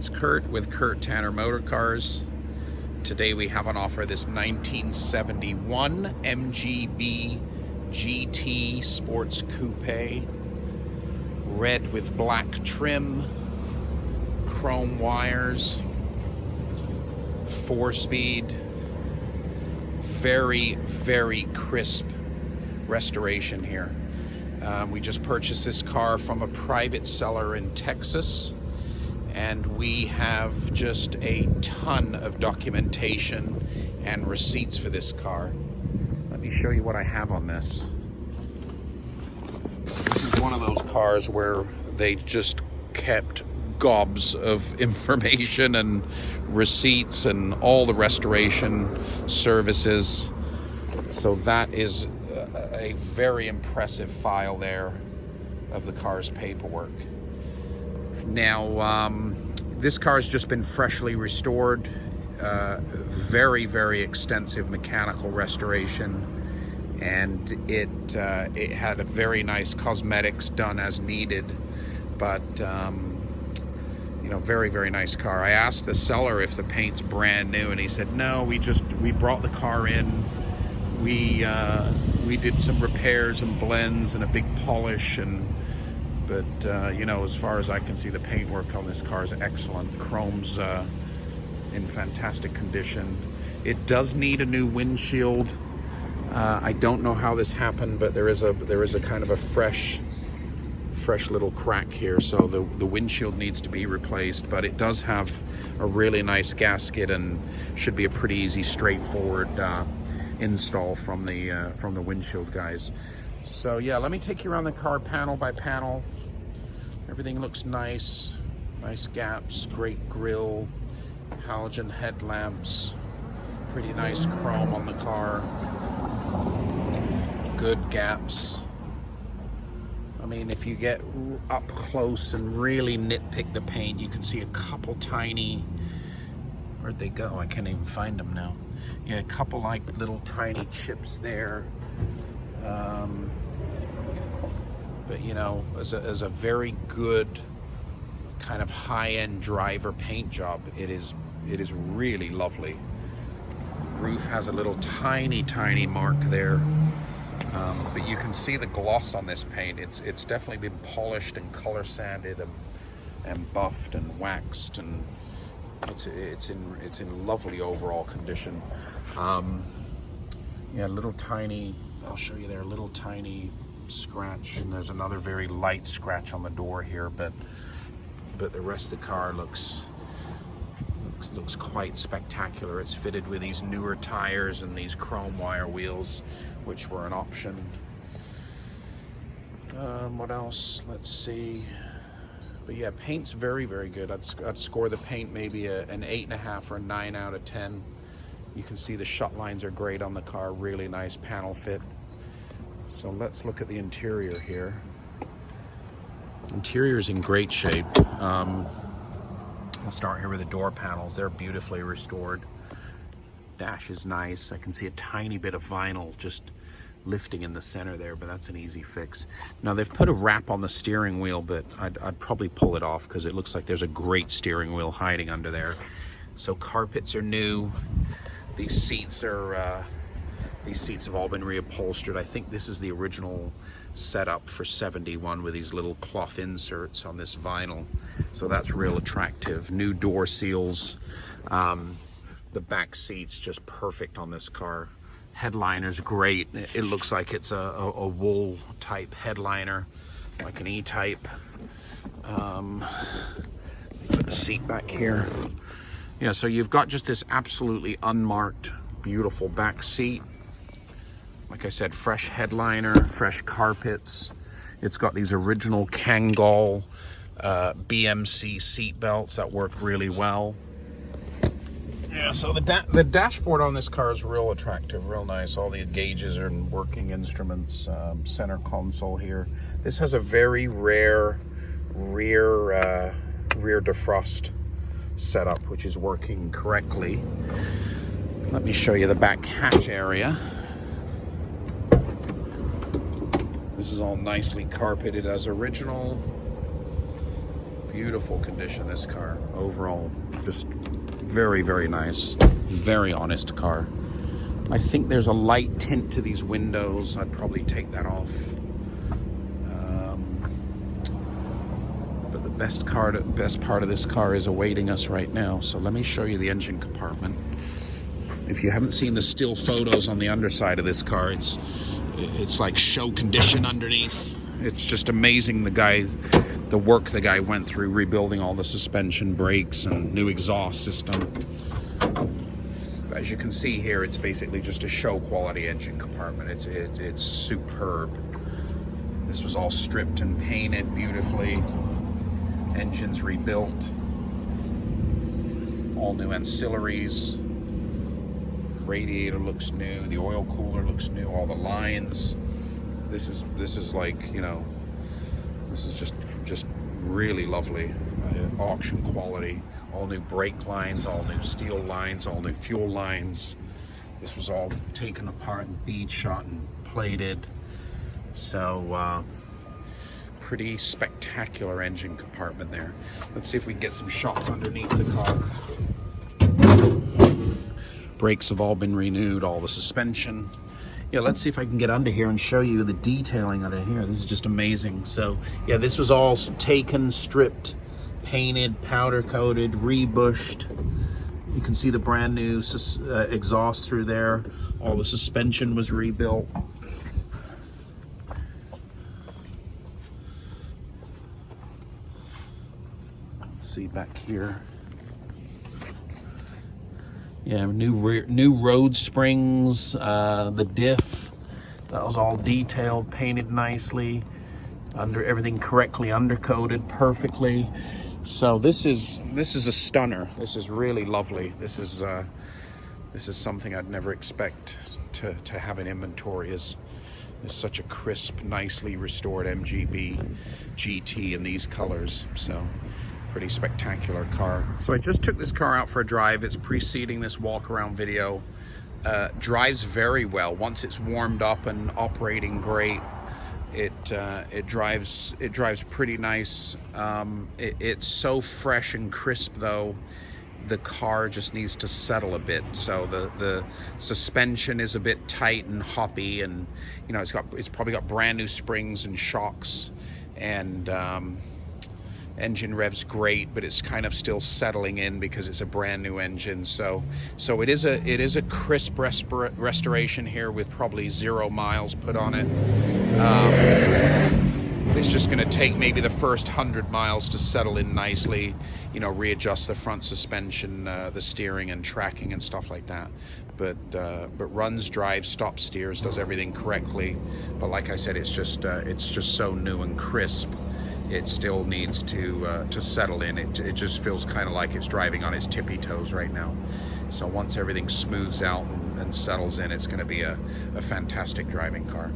it's Kurt with Kurt Tanner Motor Cars. Today we have on offer this 1971 MGB GT Sports Coupe, red with black trim, chrome wires, 4-speed, very, very crisp restoration here. We just purchased this car from a private seller in Texas, and we have just a ton of documentation and receipts for this car. Let me show you what I have on this. This is one of those cars where they just kept gobs of information and receipts and all the restoration services. So that is a very impressive file there of the car's paperwork. Now, this car has just been freshly restored. Very, very extensive mechanical restoration, and it had a very nice cosmetics done as needed, but you know, very, very nice car. I asked the seller if the paint's brand new, and he said no, we brought the car in, we did some repairs and blends and a big polish, but you know, as far as I can see, the paintwork on this car is excellent. Chrome's in fantastic condition. It does need a new windshield. I don't know how this happened, but there is a kind of a fresh little crack here, so the windshield needs to be replaced, but it does have a really nice gasket and should be a pretty easy, straightforward install from the windshield guys. So yeah, let me take you around the car panel by panel. Everything looks nice. Nice gaps, great grille, halogen headlamps, pretty nice chrome on the car, good gaps. I mean, if you get up close and really nitpick the paint, you can see a couple tiny, where'd they go? I can't even find them now. Yeah, a couple like little tiny chips there. But you know, as a very good kind of high-end driver paint job, it is really lovely. Roof has a little tiny mark there, but you can see the gloss on this paint. It's definitely been polished and color sanded and buffed and waxed, and it's in lovely overall condition. Yeah, little tiny, I'll show you there, a little tiny scratch, and there's another very light scratch on the door here, but the rest of the car looks quite spectacular. It's fitted with these newer tires and these chrome wire wheels, which were an option. What else? Let's see. But yeah, paint's very, very good. I'd score the paint maybe an 8.5 or a 9 out of 10. You can see the shut lines are great on the car. Really nice panel fit. So let's look at the interior here. Interior's in great shape. I'll start here with the door panels. They're beautifully restored. Dash is nice. I can see a tiny bit of vinyl just lifting in the center there, but that's an easy fix. Now they've put a wrap on the steering wheel, but I'd probably pull it off because it looks like there's a great steering wheel hiding under there. So carpets are new. These seats have all been reupholstered. I think this is the original setup for 71 with these little cloth inserts on this vinyl. So that's real attractive. New door seals. The back seat's just perfect on this car. Headliner's great. It looks like it's a wool type headliner, like an E-type. Put the seat back here. Yeah, so you've got just this absolutely unmarked, beautiful back seat. Like I said, fresh headliner, fresh carpets. It's got these original Kangol BMC seat belts that work really well. Yeah, so the dashboard on this car is real attractive, real nice. All the gauges are in working instruments. Center console here. This has a very rare rear defrost setup, which is working correctly. Let me show you the back hatch area. This is all nicely carpeted as original. Beautiful condition, this car. Overall, just very, very nice. Very honest car. I think there's a light tint to these windows. I'd probably take that off. But the best part of this car is awaiting us right now. So let me show you the engine compartment. If you haven't seen the still photos on the underside of this car, it's like show condition underneath. It's just amazing the work the guy went through rebuilding all the suspension, brakes, and new exhaust system. As you can see here, it's basically just a show quality engine compartment. It's superb. This was all stripped and painted beautifully. Engines rebuilt. All new ancillaries. Radiator looks new. The oil cooler looks new. All the lines. This is like, you know, this is just really lovely. Auction quality. All new brake lines, all new steel lines, all new fuel lines. This was all taken apart and bead shot and plated. So pretty spectacular engine compartment there. Let's see if we can get some shots underneath the car. Brakes have all been renewed, all the suspension. Yeah, let's see if I can get under here and show you the detailing under here. This is just amazing. So yeah, this was all taken, stripped, painted, powder coated, rebushed. You can see the brand new exhaust through there. All the suspension was rebuilt. Let's see back here. Yeah, new road springs, the diff, that was all detailed, painted nicely, everything correctly undercoated perfectly. So this is a stunner. This is really lovely. This is something I'd never expect to have in inventory. Is such a crisp, nicely restored MGB GT in these colors. So pretty spectacular car. So I just took this car out for a drive. It's preceding this walk around video. Drives very well once it's warmed up and operating great. It drives pretty nice. It's so fresh and crisp though. The car just needs to settle a bit. So the suspension is a bit tight and hoppy, and you know it's probably got brand new springs and shocks, and engine revs great, but it's kind of still settling in because it's a brand new engine. So it is a crisp restoration here with probably 0 miles put on it. It's just going to take maybe the first 100 miles to settle in nicely, you know, readjust the front suspension, the steering and tracking and stuff like that. But runs, drives, stops, steers, does everything correctly. But like I said, it's just so new and crisp. It still needs to settle in. It just feels kind of like it's driving on its tippy toes right now. So once everything smooths out and settles in, it's going to be a fantastic driving car.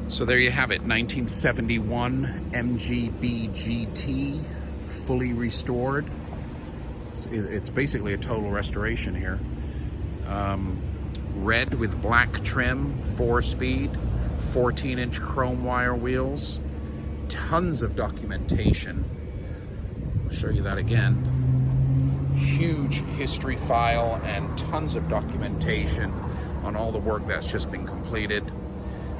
So there you have it, 1971 MGB GT, fully restored. It's basically a total restoration here. Red with black trim, 4-speed, 14-inch chrome wire wheels. Tons of documentation. I'll show you that again. Huge history file and tons of documentation on all the work that's just been completed,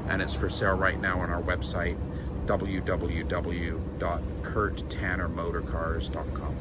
and it's for sale right now on our website, www.kurttannermotorcars.com.